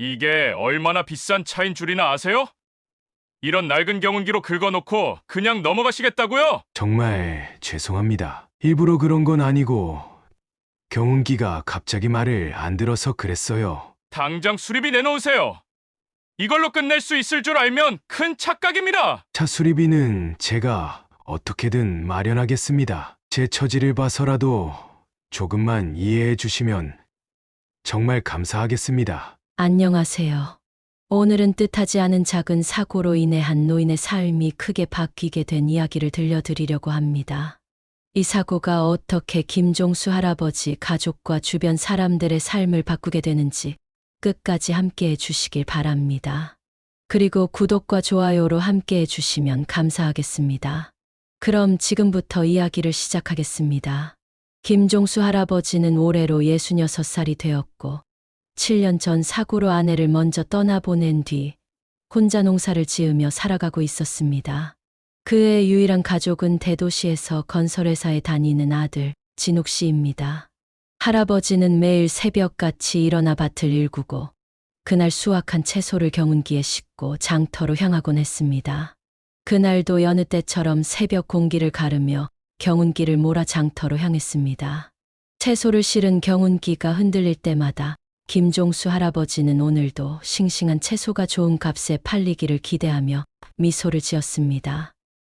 이게 얼마나 비싼 차인 줄이나 아세요? 이런 낡은 경운기로 긁어놓고 그냥 넘어가시겠다고요? 정말 죄송합니다. 일부러 그런 건 아니고 경운기가 갑자기 말을 안 들어서 그랬어요. 당장 수리비 내놓으세요. 이걸로 끝낼 수 있을 줄 알면 큰 착각입니다. 차 수리비는 제가 어떻게든 마련하겠습니다. 제 처지를 봐서라도 조금만 이해해 주시면 정말 감사하겠습니다. 안녕하세요. 오늘은 뜻하지 않은 작은 사고로 인해 한 노인의 삶이 크게 바뀌게 된 이야기를 들려드리려고 합니다. 이 사고가 어떻게 김종수 할아버지 가족과 주변 사람들의 삶을 바꾸게 되는지 끝까지 함께 해주시길 바랍니다. 그리고 구독과 좋아요로 함께 해주시면 감사하겠습니다. 그럼 지금부터 이야기를 시작하겠습니다. 김종수 할아버지는 올해로 66살이 되었고 7년 전 사고로 아내를 먼저 떠나보낸 뒤 혼자 농사를 지으며 살아가고 있었습니다. 그의 유일한 가족은 대도시에서 건설회사에 다니는 아들 진욱 씨입니다. 할아버지는 매일 새벽같이 일어나 밭을 일구고 그날 수확한 채소를 경운기에 싣고 장터로 향하곤 했습니다. 그날도 여느 때처럼 새벽 공기를 가르며 경운기를 몰아 장터로 향했습니다. 채소를 실은 경운기가 흔들릴 때마다 김종수 할아버지는 오늘도 싱싱한 채소가 좋은 값에 팔리기를 기대하며 미소를 지었습니다.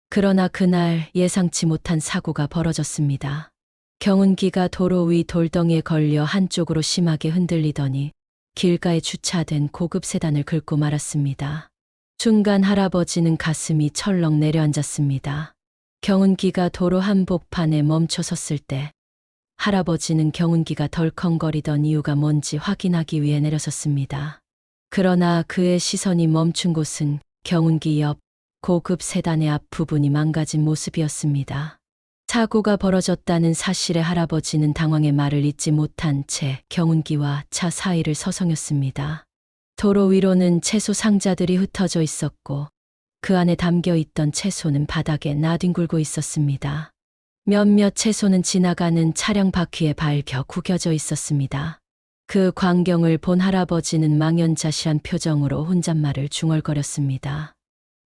그러나 그날 예상치 못한 사고가 벌어졌습니다. 경운기가 도로 위 돌덩이에 걸려 한쪽으로 심하게 흔들리더니 길가에 주차된 고급 세단을 긁고 말았습니다. 순간 할아버지는 가슴이 철렁 내려앉았습니다. 경운기가 도로 한복판에 멈춰 섰을 때 할아버지는 경운기가 덜컹거리던 이유가 뭔지 확인하기 위해 내려섰습니다. 그러나 그의 시선이 멈춘 곳은 경운기 옆 고급 세단의 앞부분이 망가진 모습이었습니다. 사고가 벌어졌다는 사실에 할아버지는 당황의 말을 잇지 못한 채 경운기와 차 사이를 서성였습니다. 도로 위로는 채소 상자들이 흩어져 있었고 그 안에 담겨 있던 채소는 바닥에 나뒹굴고 있었습니다. 몇몇 채소는 지나가는 차량 바퀴에 발겨 구겨져 있었습니다. 그 광경을 본 할아버지는 망연자실한 표정으로 혼잣말을 중얼거렸습니다.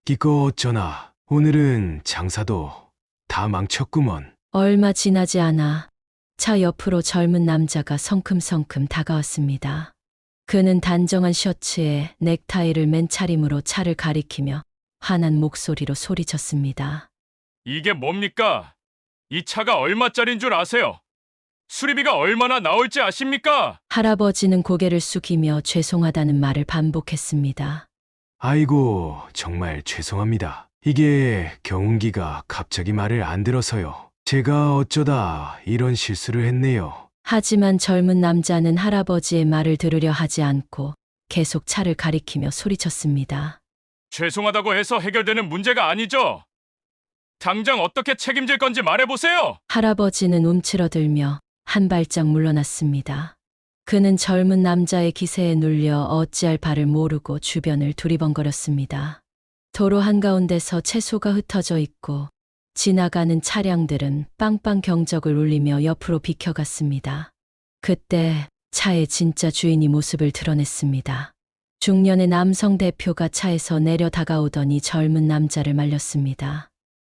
이거 어쩌나 오늘은 장사도 다 망쳤구먼. 얼마 지나지 않아 차 옆으로 젊은 남자가 성큼성큼 다가왔습니다. 그는 단정한 셔츠에 넥타이를 맨 차림으로 차를 가리키며 환한 목소리로 소리쳤습니다. 이게 뭡니까? 이 차가 얼마짜린 줄 아세요? 수리비가 얼마나 나올지 아십니까? 할아버지는 고개를 숙이며 죄송하다는 말을 반복했습니다. 아이고, 정말 죄송합니다. 이게 경운기가 갑자기 말을 안 들어서요. 제가 어쩌다 이런 실수를 했네요. 하지만 젊은 남자는 할아버지의 말을 들으려 하지 않고 계속 차를 가리키며 소리쳤습니다. 죄송하다고 해서 해결되는 문제가 아니죠. 당장 어떻게 책임질 건지 말해보세요. 할아버지는 움츠러들며 한 발짝 물러났습니다. 그는 젊은 남자의 기세에 눌려 어찌할 바를 모르고 주변을 두리번거렸습니다. 도로 한가운데서 채소가 흩어져 있고 지나가는 차량들은 빵빵 경적을 울리며 옆으로 비켜갔습니다. 그때 차의 진짜 주인이 모습을 드러냈습니다. 중년의 남성 대표가 차에서 내려 다가오더니 젊은 남자를 말렸습니다.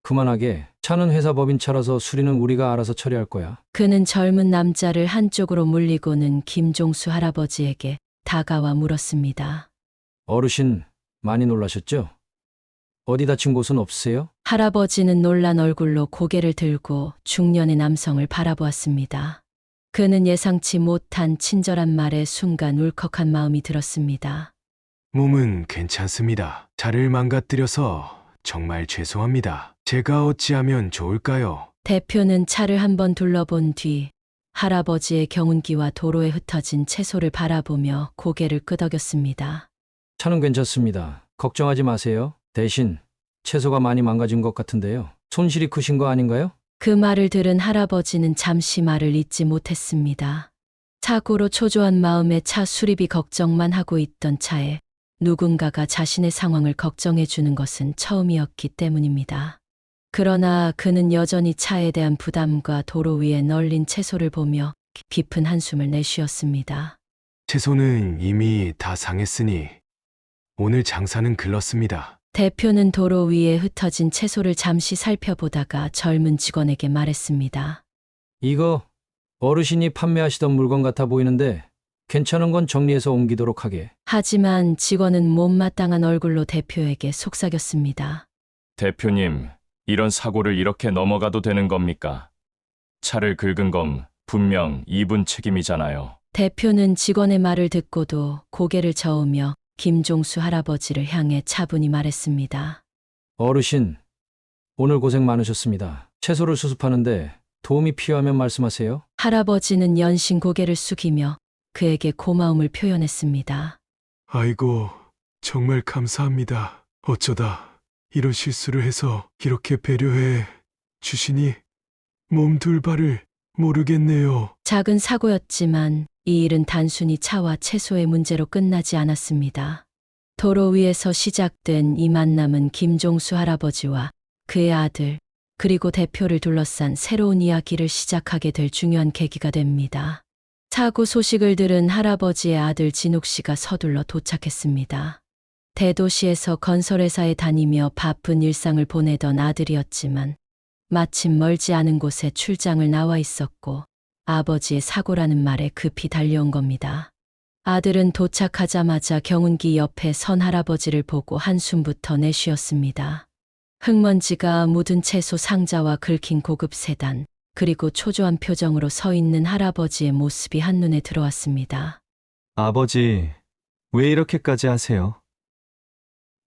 그만하게. 차는 회사 법인차라서 수리는 우리가 알아서 처리할 거야. 그는 젊은 남자를 한쪽으로 물리고는 김종수 할아버지에게 다가와 물었습니다. 어르신 많이 놀라셨죠? 어디 다친 곳은 없으세요? 할아버지는 놀란 얼굴로 고개를 들고 중년의 남성을 바라보았습니다. 그는 예상치 못한 친절한 말에 순간 울컥한 마음이 들었습니다. 몸은 괜찮습니다. 차를 망가뜨려서 정말 죄송합니다. 제가 어찌하면 좋을까요? 대표는 차를 한번 둘러본 뒤 할아버지의 경운기와 도로에 흩어진 채소를 바라보며 고개를 끄덕였습니다. 차는 괜찮습니다. 걱정하지 마세요. 대신 채소가 많이 망가진 것 같은데요. 손실이 크신 거 아닌가요? 그 말을 들은 할아버지는 잠시 말을 잇지 못했습니다. 사고로 초조한 마음에 차 수리비 걱정만 하고 있던 차에 누군가가 자신의 상황을 걱정해 주는 것은 처음이었기 때문입니다. 그러나 그는 여전히 차에 대한 부담과 도로 위에 널린 채소를 보며 깊은 한숨을 내쉬었습니다. 채소는 이미 다 상했으니 오늘 장사는 글렀습니다. 대표는 도로 위에 흩어진 채소를 잠시 살펴보다가 젊은 직원에게 말했습니다. 이거 어르신이 판매하시던 물건 같아 보이는데 괜찮은 건 정리해서 옮기도록 하게. 하지만 직원은 못마땅한 얼굴로 대표에게 속삭였습니다. 대표님, 이런 사고를 이렇게 넘어가도 되는 겁니까? 차를 긁은 건 분명 이분 책임이잖아요. 대표는 직원의 말을 듣고도 고개를 저으며 김종수 할아버지를 향해 차분히 말했습니다. 어르신, 오늘 고생 많으셨습니다. 채소를 수습하는데 도움이 필요하면 말씀하세요. 할아버지는 연신 고개를 숙이며 그에게 고마움을 표현했습니다. 아이고, 정말 감사합니다. 어쩌다 이런 실수를 해서 이렇게 배려해 주시니 몸둘 바를 모르겠네요. 작은 사고였지만 이 일은 단순히 차와 채소의 문제로 끝나지 않았습니다. 도로 위에서 시작된 이 만남은 김종수 할아버지와 그의 아들, 그리고 대표를 둘러싼 새로운 이야기를 시작하게 될 중요한 계기가 됩니다. 사고 소식을 들은 할아버지의 아들 진욱 씨가 서둘러 도착했습니다. 대도시에서 건설회사에 다니며 바쁜 일상을 보내던 아들이었지만 마침 멀지 않은 곳에 출장을 나와 있었고 아버지의 사고라는 말에 급히 달려온 겁니다. 아들은 도착하자마자 경운기 옆에 선 할아버지를 보고 한숨부터 내쉬었습니다. 흙먼지가 묻은 채소 상자와 긁힌 고급 세단, 그리고 초조한 표정으로 서 있는 할아버지의 모습이 한눈에 들어왔습니다. 아버지, 왜 이렇게까지 하세요?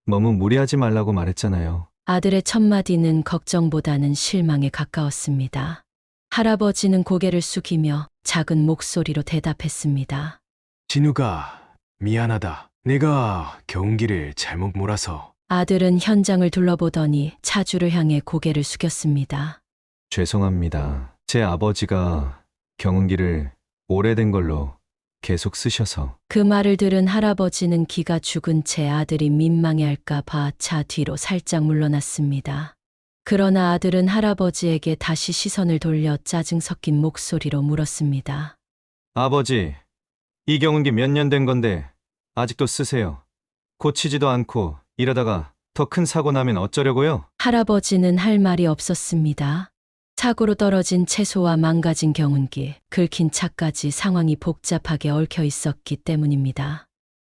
너무 무리하지 말라고 말했잖아요. 아들의 첫마디는 걱정보다는 실망에 가까웠습니다. 할아버지는 고개를 숙이며 작은 목소리로 대답했습니다. 진우가 미안하다. 내가 경운기를 잘못 몰아서. 아들은 현장을 둘러보더니 차주를 향해 고개를 숙였습니다. 죄송합니다. 제 아버지가 경운기를 오래된 걸로 계속 쓰셔서. 그 말을 들은 할아버지는 기가 죽은 채 아들이 민망해할까 봐 차 뒤로 살짝 물러났습니다. 그러나 아들은 할아버지에게 다시 시선을 돌려 짜증 섞인 목소리로 물었습니다. 아버지, 이 경운기 몇 년 된 건데 아직도 쓰세요. 고치지도 않고 이러다가 더 큰 사고 나면 어쩌려고요? 할아버지는 할 말이 없었습니다. 사고로 떨어진 채소와 망가진 경운기, 긁힌 차까지 상황이 복잡하게 얽혀 있었기 때문입니다.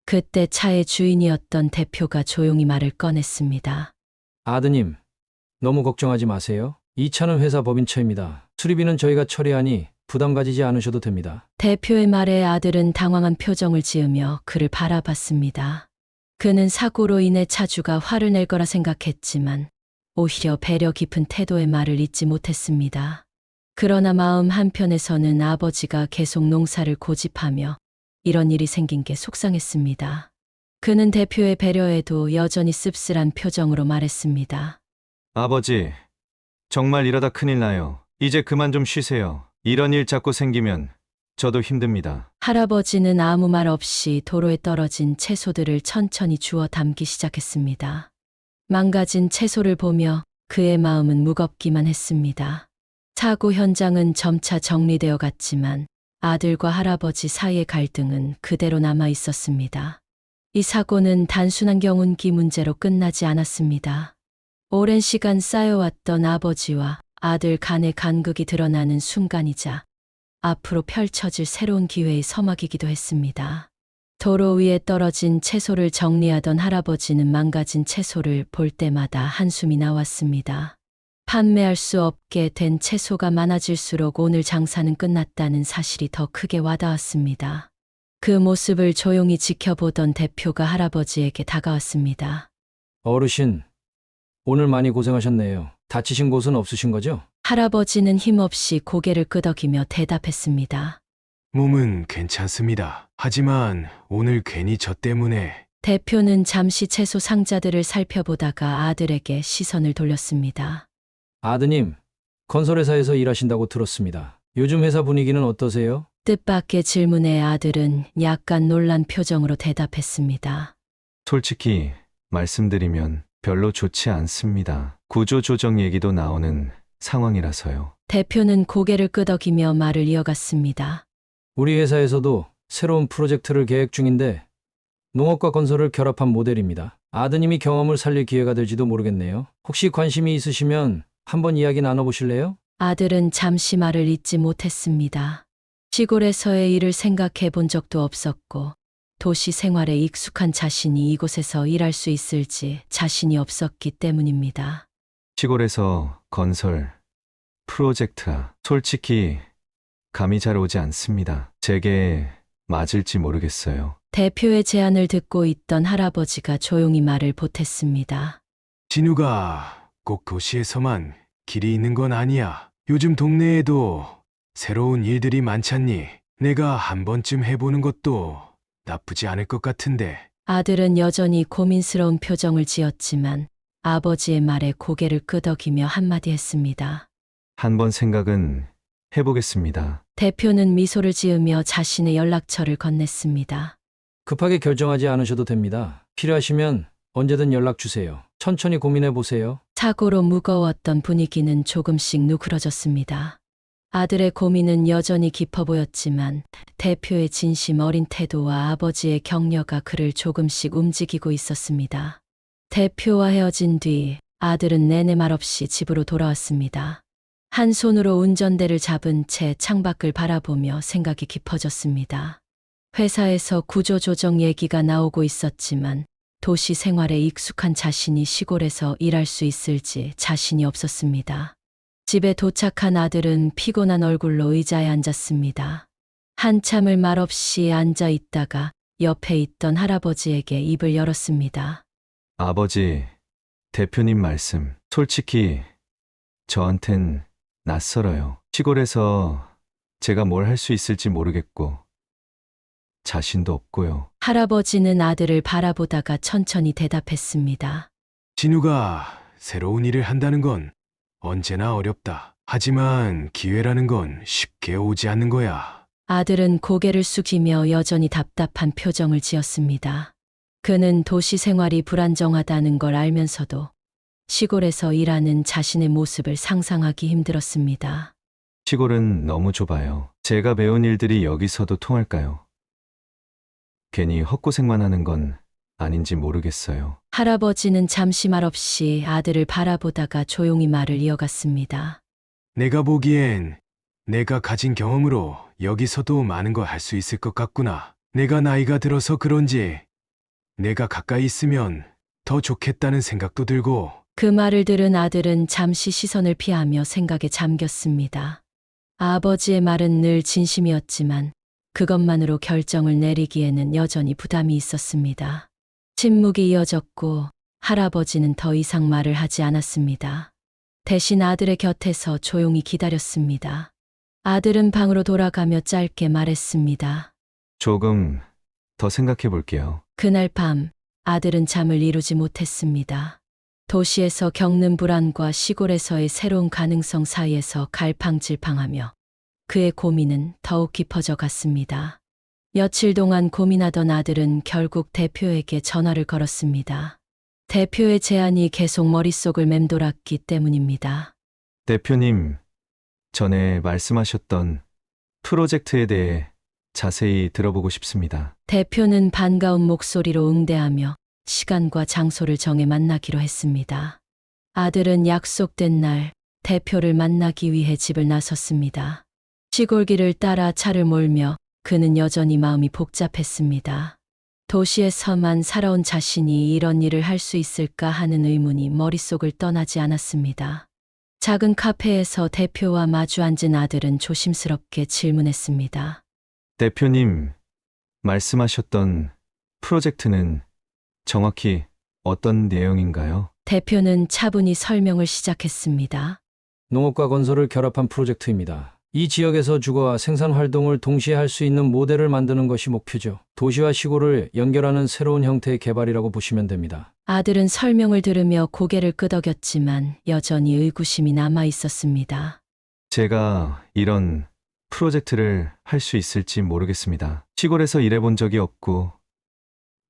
그때 차의 주인이었던 대표가 조용히 말을 꺼냈습니다. 아드님, 너무 걱정하지 마세요. 이 차는 회사 법인차입니다. 수리비는 저희가 처리하니 부담 가지지 않으셔도 됩니다. 대표의 말에 아들은 당황한 표정을 지으며 그를 바라봤습니다. 그는 사고로 인해 차주가 화를 낼 거라 생각했지만 오히려 배려 깊은 태도의 말을 잊지 못했습니다. 그러나 마음 한편에서는 아버지가 계속 농사를 고집하며 이런 일이 생긴 게 속상했습니다. 그는 대표의 배려에도 여전히 씁쓸한 표정으로 말했습니다. 아버지, 정말 이러다 큰일 나요. 이제 그만 좀 쉬세요. 이런 일 자꾸 생기면 저도 힘듭니다. 할아버지는 아무 말 없이 도로에 떨어진 채소들을 천천히 주워 담기 시작했습니다. 망가진 채소를 보며 그의 마음은 무겁기만 했습니다. 사고 현장은 점차 정리되어 갔지만 아들과 할아버지 사이의 갈등은 그대로 남아 있었습니다. 이 사고는 단순한 경운기 문제로 끝나지 않았습니다. 오랜 시간 쌓여왔던 아버지와 아들 간의 간극이 드러나는 순간이자 앞으로 펼쳐질 새로운 기회의 서막이기도 했습니다. 도로 위에 떨어진 채소를 정리하던 할아버지는 망가진 채소를 볼 때마다 한숨이 나왔습니다. 판매할 수 없게 된 채소가 많아질수록 오늘 장사는 끝났다는 사실이 더 크게 와닿았습니다. 그 모습을 조용히 지켜보던 대표가 할아버지에게 다가왔습니다. 어르신, 오늘 많이 고생하셨네요. 다치신 곳은 없으신 거죠? 할아버지는 힘없이 고개를 끄덕이며 대답했습니다. 몸은 괜찮습니다. 하지만 오늘 괜히 저 때문에. 대표는 잠시 채소 상자들을 살펴보다가 아들에게 시선을 돌렸습니다. 아드님, 건설회사에서 일하신다고 들었습니다. 요즘 회사 분위기는 어떠세요? 뜻밖의 질문에 아들은 약간 놀란 표정으로 대답했습니다. 솔직히 말씀드리면 별로 좋지 않습니다. 구조조정 얘기도 나오는 상황이라서요. 대표는 고개를 끄덕이며 말을 이어갔습니다. 우리 회사에서도 새로운 프로젝트를 계획 중인데 농업과 건설을 결합한 모델입니다. 아드님이 경험을 살릴 기회가 될지도 모르겠네요. 혹시 관심이 있으시면 한번 이야기 나눠보실래요? 아들은 잠시 말을 잇지 못했습니다. 시골에서의 일을 생각해 본 적도 없었고, 도시 생활에 익숙한 자신이 이곳에서 일할 수 있을지 자신이 없었기 때문입니다. 시골에서 건설, 프로젝트, 솔직히 감이 잘 오지 않습니다. 제게 맞을지 모르겠어요. 대표의 제안을 듣고 있던 할아버지가 조용히 말을 보탰습니다. 진우가 꼭 도시에서만 길이 있는 건 아니야. 요즘 동네에도 새로운 일들이 많잖니. 내가 한 번쯤 해보는 것도 나쁘지 않을 것 같은데. 아들은 여전히 고민스러운 표정을 지었지만 아버지의 말에 고개를 끄덕이며 한마디 했습니다. 한번 생각은 해보겠습니다. 대표는 미소를 지으며 자신의 연락처를 건넸습니다. 급하게 결정하지 않으셔도 됩니다. 필요하시면 언제든 연락 주세요. 천천히 고민해 보세요. 사고로 무거웠던 분위기는 조금씩 누그러졌습니다. 아들의 고민은 여전히 깊어 보였지만 대표의 진심 어린 태도와 아버지의 격려가 그를 조금씩 움직이고 있었습니다. 대표와 헤어진 뒤 아들은 내내 말없이 집으로 돌아왔습니다. 한 손으로 운전대를 잡은 채 창밖을 바라보며 생각이 깊어졌습니다. 회사에서 구조조정 얘기가 나오고 있었지만 도시 생활에 익숙한 자신이 시골에서 일할 수 있을지 자신이 없었습니다. 집에 도착한 아들은 피곤한 얼굴로 의자에 앉았습니다. 한참을 말없이 앉아 있다가 옆에 있던 할아버지에게 입을 열었습니다. 아버지, 대표님 말씀, 솔직히 저한텐 낯설어요. 시골에서 제가 뭘 할 수 있을지 모르겠고, 자신도 없고요. 할아버지는 아들을 바라보다가 천천히 대답했습니다. 진우가 새로운 일을 한다는 건 언제나 어렵다. 하지만 기회라는 건 쉽게 오지 않는 거야. 아들은 고개를 숙이며 여전히 답답한 표정을 지었습니다. 그는 도시 생활이 불안정하다는 걸 알면서도 시골에서 일하는 자신의 모습을 상상하기 힘들었습니다. 시골은 너무 좁아요. 제가 배운 일들이 여기서도 통할까요? 괜히 헛고생만 하는 건 아닌지 모르겠어요. 할아버지는 잠시 말없이 아들을 바라보다가 조용히 말을 이어갔습니다. 내가 보기엔 내가 가진 경험으로 여기서도 많은 걸 할 수 있을 것 같구나. 내가 나이가 들어서 그런지 내가 가까이 있으면 더 좋겠다는 생각도 들고. 그 말을 들은 아들은 잠시 시선을 피하며 생각에 잠겼습니다. 아버지의 말은 늘 진심이었지만 그것만으로 결정을 내리기에는 여전히 부담이 있었습니다. 침묵이 이어졌고 할아버지는 더 이상 말을 하지 않았습니다. 대신 아들의 곁에서 조용히 기다렸습니다. 아들은 방으로 돌아가며 짧게 말했습니다. 조금 더 생각해 볼게요. 그날 밤 아들은 잠을 이루지 못했습니다. 도시에서 겪는 불안과 시골에서의 새로운 가능성 사이에서 갈팡질팡하며 그의 고민은 더욱 깊어져 갔습니다. 며칠 동안 고민하던 아들은 결국 대표에게 전화를 걸었습니다. 대표의 제안이 계속 머릿속을 맴돌았기 때문입니다. 대표님, 전에 말씀하셨던 프로젝트에 대해 자세히 들어보고 싶습니다. 대표는 반가운 목소리로 응대하며 시간과 장소를 정해 만나기로 했습니다. 아들은 약속된 날 대표를 만나기 위해 집을 나섰습니다. 시골길을 따라 차를 몰며 그는 여전히 마음이 복잡했습니다. 도시에서만 살아온 자신이 이런 일을 할 수 있을까 하는 의문이 머릿속을 떠나지 않았습니다. 작은 카페에서 대표와 마주 앉은 아들은 조심스럽게 질문했습니다. 대표님, 말씀하셨던 프로젝트는 정확히 어떤 내용인가요? 대표는 차분히 설명을 시작했습니다. 농업과 건설을 결합한 프로젝트입니다. 이 지역에서 주거와 생산 활동을 동시에 할 수 있는 모델을 만드는 것이 목표죠. 도시와 시골을 연결하는 새로운 형태의 개발이라고 보시면 됩니다. 아들은 설명을 들으며 고개를 끄덕였지만 여전히 의구심이 남아 있었습니다. 제가 이런 프로젝트를 할 수 있을지 모르겠습니다. 시골에서 일해본 적이 없고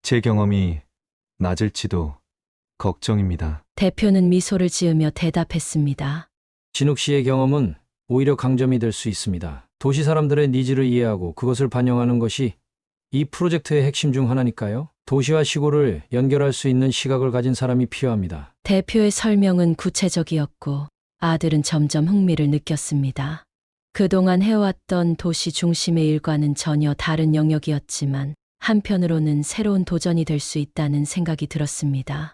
제 경험이 낮을지도 걱정입니다. 대표는 미소를 지으며 대답했습니다. 진욱 씨의 경험은 오히려 강점이 될 수 있습니다. 도시 사람들의 니즈를 이해하고 그것을 반영하는 것이 이 프로젝트의 핵심 중 하나니까요. 도시와 시골을 연결할 수 있는 시각을 가진 사람이 필요합니다. 대표의 설명은 구체적이었고 아들은 점점 흥미를 느꼈습니다. 그동안 해왔던 도시 중심의 일과는 전혀 다른 영역이었지만 한편으로는 새로운 도전이 될 수 있다는 생각이 들었습니다.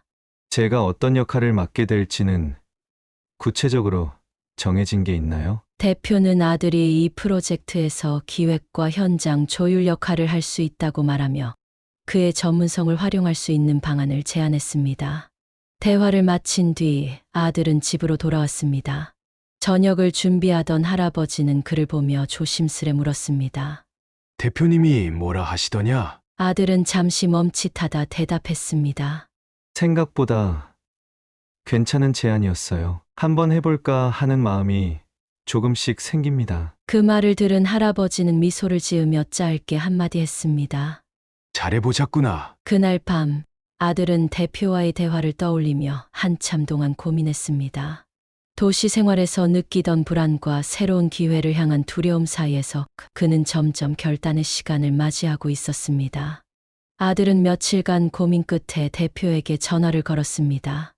제가 어떤 역할을 맡게 될지는 구체적으로 정해진 게 있나요? 대표는 아들이 이 프로젝트에서 기획과 현장 조율 역할을 할 수 있다고 말하며 그의 전문성을 활용할 수 있는 방안을 제안했습니다. 대화를 마친 뒤 아들은 집으로 돌아왔습니다. 저녁을 준비하던 할아버지는 그를 보며 조심스레 물었습니다. 대표님이 뭐라 하시더냐? 아들은 잠시 멈칫하다 대답했습니다. 생각보다 괜찮은 제안이었어요. 한번 해볼까 하는 마음이 조금씩 생깁니다. 그 말을 들은 할아버지는 미소를 지으며 짧게 한마디 했습니다. 잘해보자꾸나. 그날 밤 아들은 대표와의 대화를 떠올리며 한참 동안 고민했습니다. 도시 생활에서 느끼던 불안과 새로운 기회를 향한 두려움 사이에서 그는 점점 결단의 시간을 맞이하고 있었습니다. 아들은 며칠간 고민 끝에 대표에게 전화를 걸었습니다.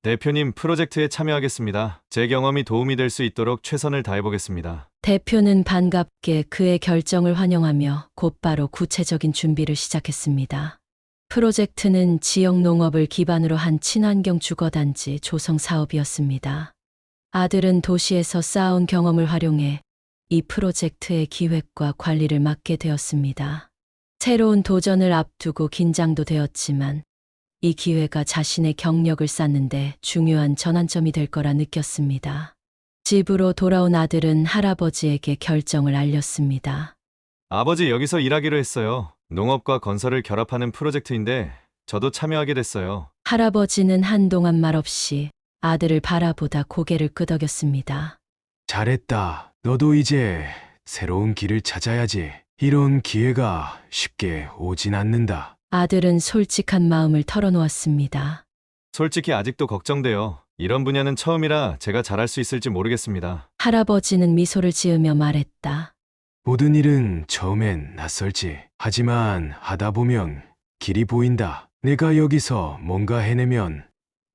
대표님, 프로젝트에 참여하겠습니다. 제 경험이 도움이 될 수 있도록 최선을 다해보겠습니다. 대표는 반갑게 그의 결정을 환영하며 곧바로 구체적인 준비를 시작했습니다. 프로젝트는 지역 농업을 기반으로 한 친환경 주거단지 조성 사업이었습니다. 아들은 도시에서 쌓아온 경험을 활용해 이 프로젝트의 기획과 관리를 맡게 되었습니다. 새로운 도전을 앞두고 긴장도 되었지만 이 기회가 자신의 경력을 쌓는데 중요한 전환점이 될 거라 느꼈습니다. 집으로 돌아온 아들은 할아버지에게 결정을 알렸습니다. 아버지, 여기서 일하기로 했어요. 농업과 건설을 결합하는 프로젝트인데 저도 참여하게 됐어요. 할아버지는 한동안 말없이 아들을 바라보다 고개를 끄덕였습니다. 잘했다. 너도 이제 새로운 길을 찾아야지. 이런 기회가 쉽게 오진 않는다. 아들은 솔직한 마음을 털어놓았습니다. 솔직히 아직도 걱정돼요. 이런 분야는 처음이라 제가 잘할 수 있을지 모르겠습니다. 할아버지는 미소를 지으며 말했다. 모든 일은 처음엔 낯설지. 하지만 하다 보면 길이 보인다. 내가 여기서 뭔가 해내면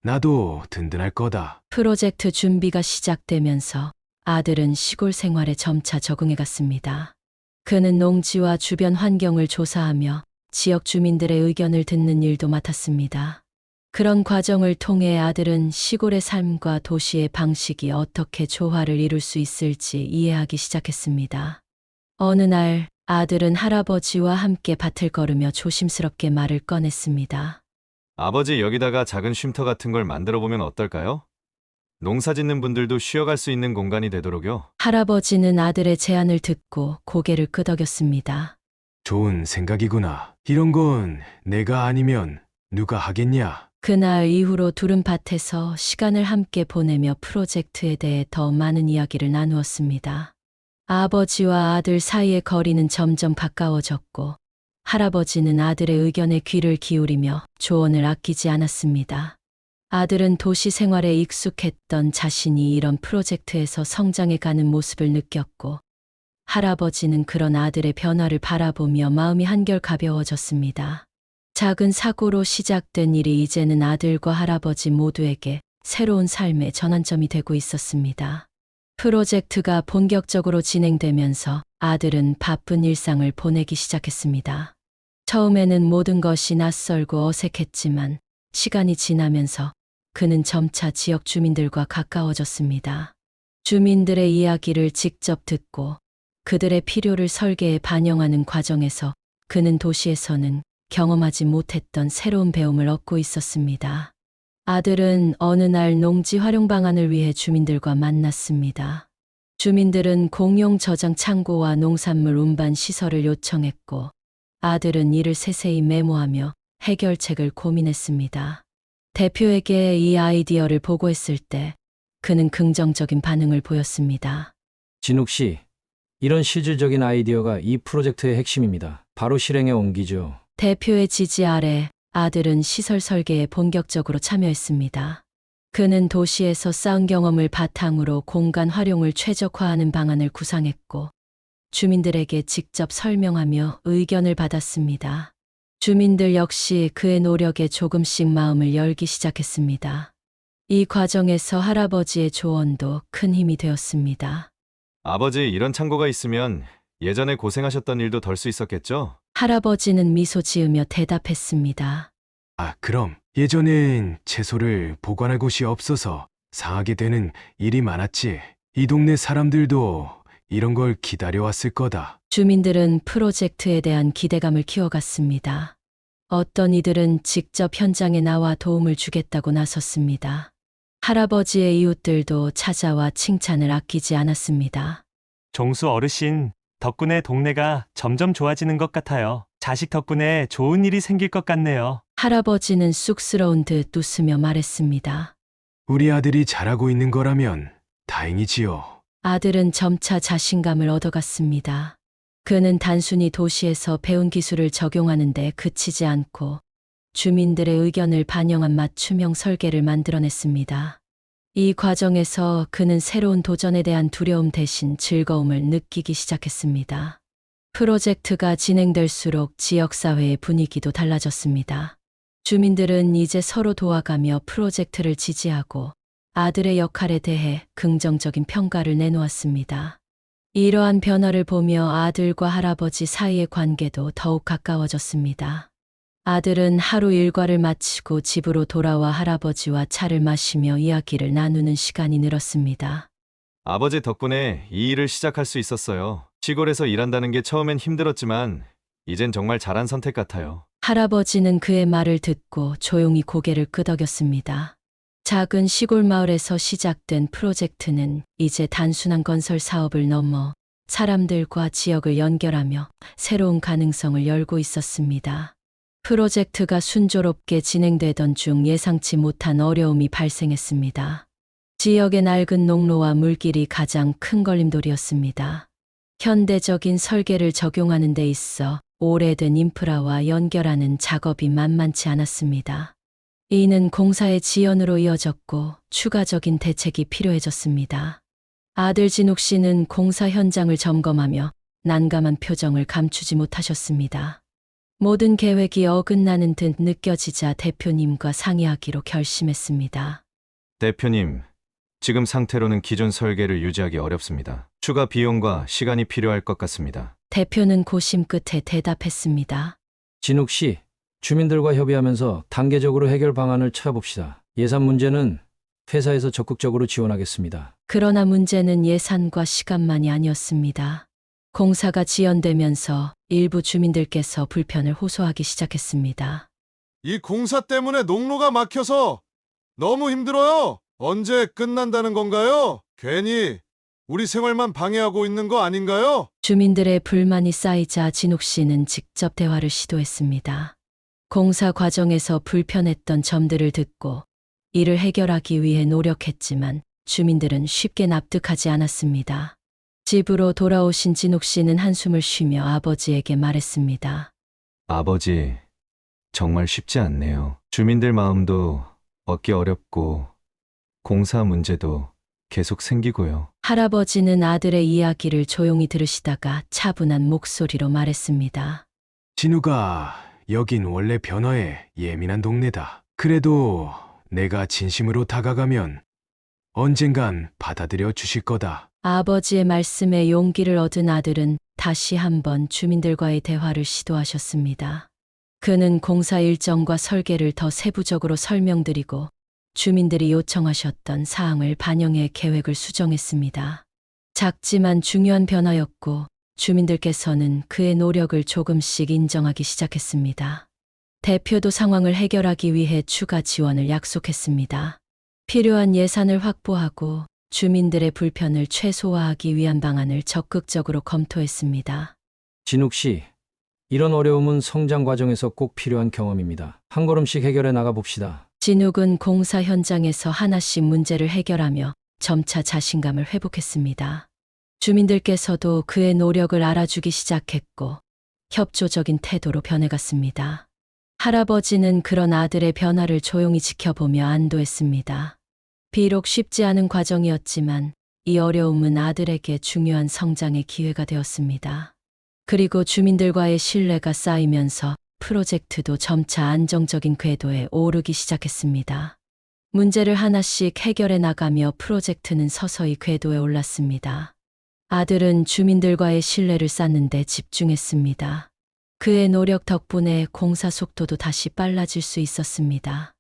나도 든든할 거다. 프로젝트 준비가 시작되면서 아들은 시골 생활에 점차 적응해 갔습니다. 그는 농지와 주변 환경을 조사하며 지역 주민들의 의견을 듣는 일도 맡았습니다. 그런 과정을 통해 아들은 시골의 삶과 도시의 방식이 어떻게 조화를 이룰 수 있을지 이해하기 시작했습니다. 어느 날 아들은 할아버지와 함께 밭을 걸으며 조심스럽게 말을 꺼냈습니다. 아버지, 여기다가 작은 쉼터 같은 걸 만들어 보면 어떨까요? 농사 짓는 분들도 쉬어갈 수 있는 공간이 되도록요. 할아버지는 아들의 제안을 듣고 고개를 끄덕였습니다. 좋은 생각이구나. 이런 건 내가 아니면 누가 하겠냐? 그날 이후로 둘은 밭에서 시간을 함께 보내며 프로젝트에 대해 더 많은 이야기를 나누었습니다. 아버지와 아들 사이의 거리는 점점 가까워졌고 할아버지는 아들의 의견에 귀를 기울이며 조언을 아끼지 않았습니다. 아들은 도시 생활에 익숙했던 자신이 이런 프로젝트에서 성장해가는 모습을 느꼈고 할아버지는 그런 아들의 변화를 바라보며 마음이 한결 가벼워졌습니다. 작은 사고로 시작된 일이 이제는 아들과 할아버지 모두에게 새로운 삶의 전환점이 되고 있었습니다. 프로젝트가 본격적으로 진행되면서 아들은 바쁜 일상을 보내기 시작했습니다. 처음에는 모든 것이 낯설고 어색했지만 시간이 지나면서 그는 점차 지역 주민들과 가까워졌습니다. 주민들의 이야기를 직접 듣고 그들의 필요를 설계에 반영하는 과정에서 그는 도시에서는 경험하지 못했던 새로운 배움을 얻고 있었습니다. 아들은 어느 날 농지 활용 방안을 위해 주민들과 만났습니다. 주민들은 공용 저장 창고와 농산물 운반 시설을 요청했고 아들은 이를 세세히 메모하며 해결책을 고민했습니다. 대표에게 이 아이디어를 보고했을 때 그는 긍정적인 반응을 보였습니다. 진욱 씨, 이런 실질적인 아이디어가 이 프로젝트의 핵심입니다. 바로 실행에 옮기죠. 대표의 지지 아래 아들은 시설 설계에 본격적으로 참여했습니다. 그는 도시에서 쌓은 경험을 바탕으로 공간 활용을 최적화하는 방안을 구상했고 주민들에게 직접 설명하며 의견을 받았습니다. 주민들 역시 그의 노력에 조금씩 마음을 열기 시작했습니다. 이 과정에서 할아버지의 조언도 큰 힘이 되었습니다. 아버지, 이런 창고가 있으면 예전에 고생하셨던 일도 덜 수 있었겠죠? 할아버지는 미소 지으며 대답했습니다. 아, 그럼 예전엔 채소를 보관할 곳이 없어서 상하게 되는 일이 많았지. 이 동네 사람들도 이런 걸 기다려왔을 거다. 주민들은 프로젝트에 대한 기대감을 키워갔습니다. 어떤 이들은 직접 현장에 나와 도움을 주겠다고 나섰습니다. 할아버지의 이웃들도 찾아와 칭찬을 아끼지 않았습니다. 종수 어르신, 덕분에 동네가 점점 좋아지는 것 같아요. 자식 덕분에 좋은 일이 생길 것 같네요. 할아버지는 쑥스러운 듯 웃으며 말했습니다. 우리 아들이 잘하고 있는 거라면 다행이지요. 아들은 점차 자신감을 얻어갔습니다. 그는 단순히 도시에서 배운 기술을 적용하는 데 그치지 않고 주민들의 의견을 반영한 맞춤형 설계를 만들어냈습니다. 이 과정에서 그는 새로운 도전에 대한 두려움 대신 즐거움을 느끼기 시작했습니다. 프로젝트가 진행될수록 지역사회의 분위기도 달라졌습니다. 주민들은 이제 서로 도와가며 프로젝트를 지지하고 아들의 역할에 대해 긍정적인 평가를 내놓았습니다. 이러한 변화를 보며 아들과 할아버지 사이의 관계도 더욱 가까워졌습니다. 아들은 하루 일과를 마치고 집으로 돌아와 할아버지와 차를 마시며 이야기를 나누는 시간이 늘었습니다. 아버지 덕분에 이 일을 시작할 수 있었어요. 시골에서 일한다는 게 처음엔 힘들었지만 이젠 정말 잘한 선택 같아요. 할아버지는 그의 말을 듣고 조용히 고개를 끄덕였습니다. 작은 시골 마을에서 시작된 프로젝트는 이제 단순한 건설 사업을 넘어 사람들과 지역을 연결하며 새로운 가능성을 열고 있었습니다. 프로젝트가 순조롭게 진행되던 중 예상치 못한 어려움이 발생했습니다. 지역의 낡은 농로와 물길이 가장 큰 걸림돌이었습니다. 현대적인 설계를 적용하는 데 있어 오래된 인프라와 연결하는 작업이 만만치 않았습니다. 이는 공사의 지연으로 이어졌고 추가적인 대책이 필요해졌습니다. 아들 진욱 씨는 공사 현장을 점검하며 난감한 표정을 감추지 못하셨습니다. 모든 계획이 어긋나는 듯 느껴지자 대표님과 상의하기로 결심했습니다. 대표님, 지금 상태로는 기존 설계를 유지하기 어렵습니다. 추가 비용과 시간이 필요할 것 같습니다. 대표는 고심 끝에 대답했습니다. 진욱 씨, 주민들과 협의하면서 단계적으로 해결 방안을 찾아봅시다. 예산 문제는 회사에서 적극적으로 지원하겠습니다. 그러나 문제는 예산과 시간만이 아니었습니다. 공사가 지연되면서 일부 주민들께서 불편을 호소하기 시작했습니다. 이 공사 때문에 농로가 막혀서 너무 힘들어요. 언제 끝난다는 건가요? 괜히 우리 생활만 방해하고 있는 거 아닌가요? 주민들의 불만이 쌓이자 진욱 씨는 직접 대화를 시도했습니다. 공사 과정에서 불편했던 점들을 듣고 이를 해결하기 위해 노력했지만 주민들은 쉽게 납득하지 않았습니다. 집으로 돌아오신 진욱 씨는 한숨을 쉬며 아버지에게 말했습니다. 아버지, 정말 쉽지 않네요. 주민들 마음도 얻기 어렵고 공사 문제도 계속 생기고요. 할아버지는 아들의 이야기를 조용히 들으시다가 차분한 목소리로 말했습니다. 진우가 여긴 원래 변화에 예민한 동네다. 그래도 내가 진심으로 다가가면 언젠간 받아들여 주실 거다. 아버지의 말씀에 용기를 얻은 아들은 다시 한번 주민들과의 대화를 시도하셨습니다. 그는 공사 일정과 설계를 더 세부적으로 설명드리고 주민들이 요청하셨던 사항을 반영해 계획을 수정했습니다. 작지만 중요한 변화였고 주민들께서는 그의 노력을 조금씩 인정하기 시작했습니다. 대표도 상황을 해결하기 위해 추가 지원을 약속했습니다. 필요한 예산을 확보하고 주민들의 불편을 최소화하기 위한 방안을 적극적으로 검토했습니다. 진욱 씨, 이런 어려움은 성장 과정에서 꼭 필요한 경험입니다. 한 걸음씩 해결해 나가 봅시다. 진욱은 공사 현장에서 하나씩 문제를 해결하며 점차 자신감을 회복했습니다. 주민들께서도 그의 노력을 알아주기 시작했고 협조적인 태도로 변해갔습니다. 할아버지는 그런 아들의 변화를 조용히 지켜보며 안도했습니다. 비록 쉽지 않은 과정이었지만 이 어려움은 아들에게 중요한 성장의 기회가 되었습니다. 그리고 주민들과의 신뢰가 쌓이면서 프로젝트도 점차 안정적인 궤도에 오르기 시작했습니다. 문제를 하나씩 해결해 나가며 프로젝트는 서서히 궤도에 올랐습니다. 아들은 주민들과의 신뢰를 쌓는 데 집중했습니다. 그의 노력 덕분에 공사 속도도 다시 빨라질 수 있었습니다.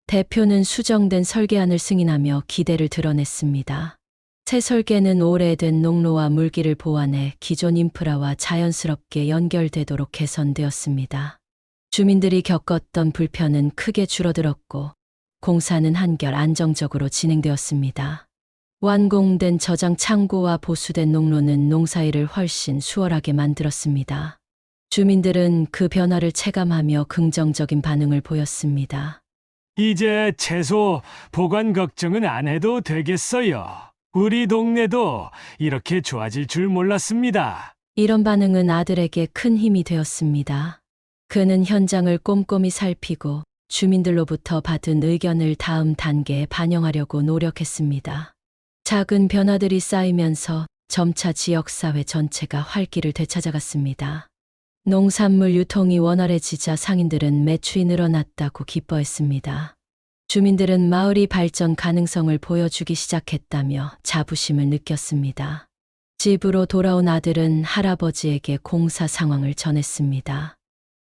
대표는 수정된 설계안을 승인하며 기대를 드러냈습니다. 새 설계는 오래된 농로와 물길을 보완해 기존 인프라와 자연스럽게 연결되도록 개선되었습니다. 주민들이 겪었던 불편은 크게 줄어들었고 공사는 한결 안정적으로 진행되었습니다. 완공된 저장 창고와 보수된 농로는 농사일을 훨씬 수월하게 만들었습니다. 주민들은 그 변화를 체감하며 긍정적인 반응을 보였습니다. 이제 채소 보관 걱정은 안 해도 되겠어요. 우리 동네도 이렇게 좋아질 줄 몰랐습니다. 이런 반응은 아들에게 큰 힘이 되었습니다. 그는 현장을 꼼꼼히 살피고 주민들로부터 받은 의견을 다음 단계에 반영하려고 노력했습니다. 작은 변화들이 쌓이면서 점차 지역사회 전체가 활기를 되찾아갔습니다. 농산물 유통이 원활해지자 상인들은 매출이 늘어났다고 기뻐했습니다. 주민들은 마을이 발전 가능성을 보여주기 시작했다며 자부심을 느꼈습니다. 집으로 돌아온 아들은 할아버지에게 공사 상황을 전했습니다.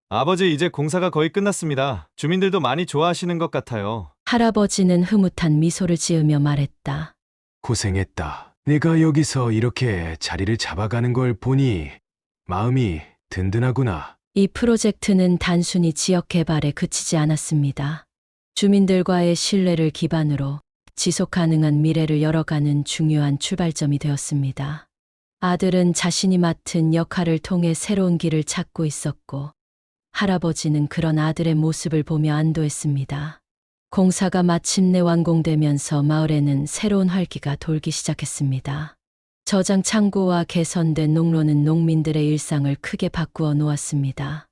아버지, 이제 공사가 거의 끝났습니다. 주민들도 많이 좋아하시는 것 같아요. 할아버지는 흐뭇한 미소를 지으며 말했다. 고생했다. 내가 여기서 이렇게 자리를 잡아가는 걸 보니 마음이 든든하구나. 이 프로젝트는 단순히 지역 개발에 그치지 않았습니다. 주민들과의 신뢰를 기반으로 지속 가능한 미래를 열어가는 중요한 출발점이 되었습니다. 아들은 자신이 맡은 역할을 통해 새로운 길을 찾고 있었고, 할아버지는 그런 아들의 모습을 보며 안도했습니다. 공사가 마침내 완공되면서 마을에는 새로운 활기가 돌기 시작했습니다. 저장 창고와 개선된 농로는 농민들의 일상을 크게 바꾸어 놓았습니다.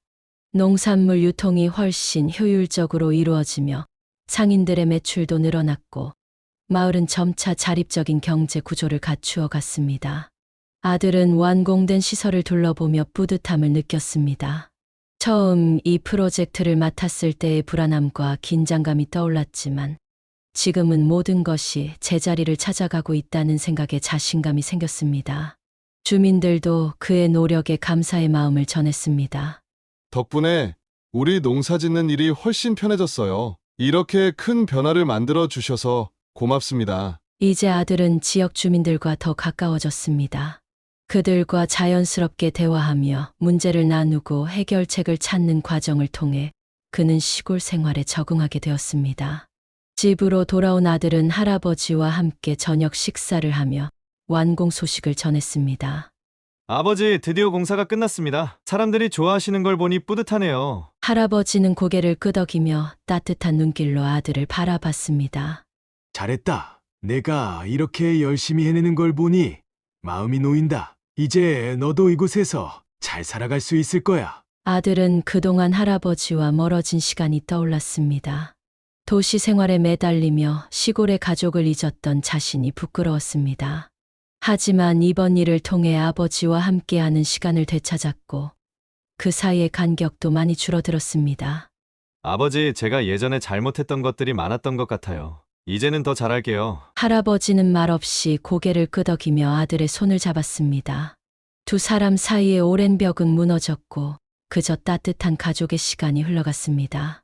농산물 유통이 훨씬 효율적으로 이루어지며 상인들의 매출도 늘어났고 마을은 점차 자립적인 경제 구조를 갖추어 갔습니다. 아들은 완공된 시설을 둘러보며 뿌듯함을 느꼈습니다. 처음 이 프로젝트를 맡았을 때의 불안함과 긴장감이 떠올랐지만 지금은 모든 것이 제자리를 찾아가고 있다는 생각에 자신감이 생겼습니다. 주민들도 그의 노력에 감사의 마음을 전했습니다. 덕분에 우리 농사 짓는 일이 훨씬 편해졌어요. 이렇게 큰 변화를 만들어 주셔서 고맙습니다. 이제 아들은 지역 주민들과 더 가까워졌습니다. 그들과 자연스럽게 대화하며 문제를 나누고 해결책을 찾는 과정을 통해 그는 시골 생활에 적응하게 되었습니다. 집으로 돌아온 아들은 할아버지와 함께 저녁 식사를 하며 완공 소식을 전했습니다. 아버지, 드디어 공사가 끝났습니다. 사람들이 좋아하시는 걸 보니 뿌듯하네요. 할아버지는 고개를 끄덕이며 따뜻한 눈길로 아들을 바라봤습니다. 잘했다. 내가 이렇게 열심히 해내는 걸 보니 마음이 놓인다. 이제 너도 이곳에서 잘 살아갈 수 있을 거야. 아들은 그동안 할아버지와 멀어진 시간이 떠올랐습니다. 도시 생활에 매달리며 시골의 가족을 잊었던 자신이 부끄러웠습니다. 하지만 이번 일을 통해 아버지와 함께하는 시간을 되찾았고 그 사이의 간격도 많이 줄어들었습니다. 아버지, 제가 예전에 잘못했던 것들이 많았던 것 같아요. 이제는 더 잘할게요. 할아버지는 말없이 고개를 끄덕이며 아들의 손을 잡았습니다. 두 사람 사이의 오랜 벽은 무너졌고 그저 따뜻한 가족의 시간이 흘러갔습니다.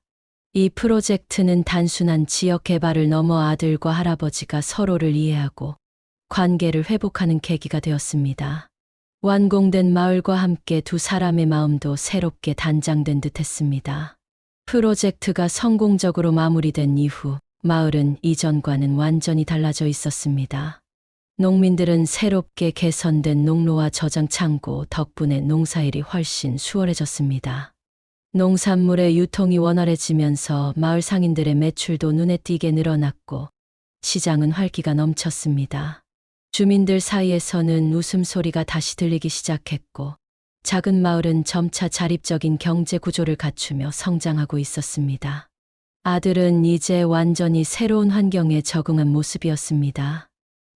이 프로젝트는 단순한 지역 개발을 넘어 아들과 할아버지가 서로를 이해하고 관계를 회복하는 계기가 되었습니다. 완공된 마을과 함께 두 사람의 마음도 새롭게 단장된 듯했습니다. 프로젝트가 성공적으로 마무리된 이후 마을은 이전과는 완전히 달라져 있었습니다. 농민들은 새롭게 개선된 농로와 저장 창고 덕분에 농사일이 훨씬 수월해졌습니다. 농산물의 유통이 원활해지면서 마을 상인들의 매출도 눈에 띄게 늘어났고 시장은 활기가 넘쳤습니다. 주민들 사이에서는 웃음소리가 다시 들리기 시작했고 작은 마을은 점차 자립적인 경제 구조를 갖추며 성장하고 있었습니다. 아들은 이제 완전히 새로운 환경에 적응한 모습이었습니다.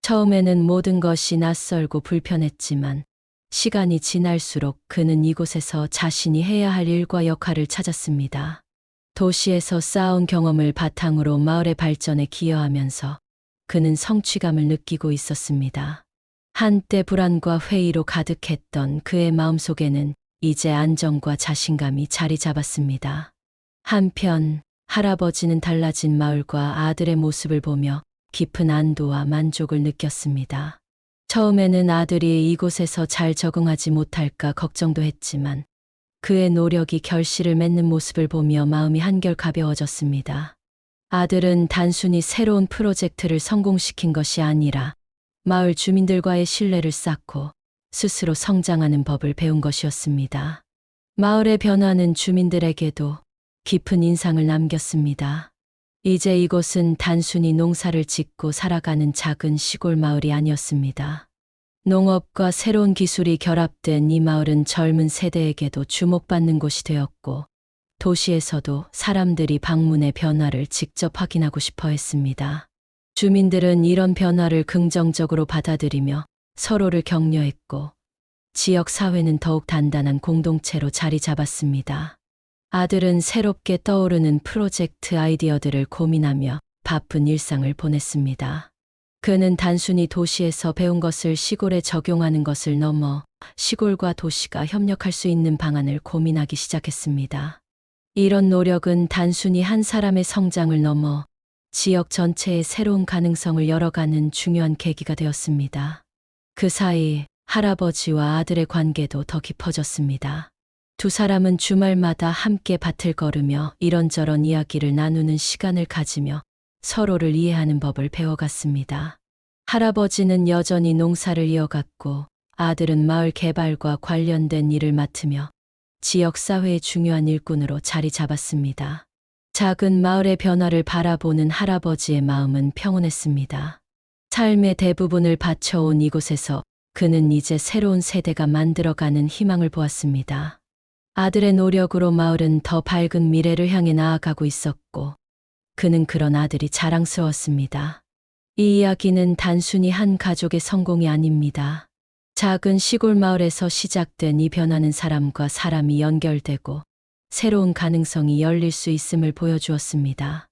처음에는 모든 것이 낯설고 불편했지만 시간이 지날수록 그는 이곳에서 자신이 해야 할 일과 역할을 찾았습니다. 도시에서 쌓아온 경험을 바탕으로 마을의 발전에 기여하면서 그는 성취감을 느끼고 있었습니다. 한때 불안과 회의로 가득했던 그의 마음속에는 이제 안정과 자신감이 자리 잡았습니다. 한편 할아버지는 달라진 마을과 아들의 모습을 보며 깊은 안도와 만족을 느꼈습니다. 처음에는 아들이 이곳에서 잘 적응하지 못할까 걱정도 했지만 그의 노력이 결실을 맺는 모습을 보며 마음이 한결 가벼워졌습니다. 아들은 단순히 새로운 프로젝트를 성공시킨 것이 아니라 마을 주민들과의 신뢰를 쌓고 스스로 성장하는 법을 배운 것이었습니다. 마을의 변화는 주민들에게도 깊은 인상을 남겼습니다. 이제 이곳은 단순히 농사를 짓고 살아가는 작은 시골 마을이 아니었습니다. 농업과 새로운 기술이 결합된 이 마을은 젊은 세대에게도 주목받는 곳이 되었고, 도시에서도 사람들이 방문의 변화를 직접 확인하고 싶어 했습니다. 주민들은 이런 변화를 긍정적으로 받아들이며 서로를 격려했고, 지역 사회는 더욱 단단한 공동체로 자리 잡았습니다. 아들은 새롭게 떠오르는 프로젝트 아이디어들을 고민하며 바쁜 일상을 보냈습니다. 그는 단순히 도시에서 배운 것을 시골에 적용하는 것을 넘어 시골과 도시가 협력할 수 있는 방안을 고민하기 시작했습니다. 이런 노력은 단순히 한 사람의 성장을 넘어 지역 전체의 새로운 가능성을 열어가는 중요한 계기가 되었습니다. 그 사이 할아버지와 아들의 관계도 더 깊어졌습니다. 두 사람은 주말마다 함께 밭을 걸으며 이런저런 이야기를 나누는 시간을 가지며 서로를 이해하는 법을 배워갔습니다. 할아버지는 여전히 농사를 이어갔고 아들은 마을 개발과 관련된 일을 맡으며 지역사회의 중요한 일꾼으로 자리 잡았습니다. 작은 마을의 변화를 바라보는 할아버지의 마음은 평온했습니다. 삶의 대부분을 바쳐온 이곳에서 그는 이제 새로운 세대가 만들어가는 희망을 보았습니다. 아들의 노력으로 마을은 더 밝은 미래를 향해 나아가고 있었고, 그는 그런 아들이 자랑스러웠습니다. 이 이야기는 단순히 한 가족의 성공이 아닙니다. 작은 시골 마을에서 시작된 이 변화는 사람과 사람이 연결되고 새로운 가능성이 열릴 수 있음을 보여주었습니다.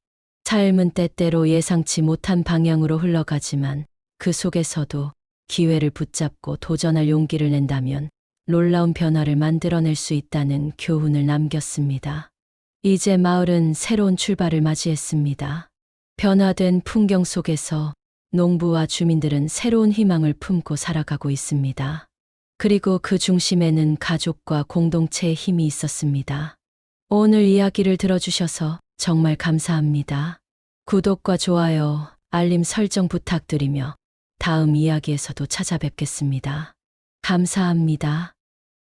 삶은 때때로 예상치 못한 방향으로 흘러가지만 그 속에서도 기회를 붙잡고 도전할 용기를 낸다면 놀라운 변화를 만들어낼 수 있다는 교훈을 남겼습니다. 이제 마을은 새로운 출발을 맞이했습니다. 변화된 풍경 속에서 농부와 주민들은 새로운 희망을 품고 살아가고 있습니다. 그리고 그 중심에는 가족과 공동체의 힘이 있었습니다. 오늘 이야기를 들어주셔서 정말 감사합니다. 구독과 좋아요, 알림 설정 부탁드리며 다음 이야기에서도 찾아뵙겠습니다. 감사합니다.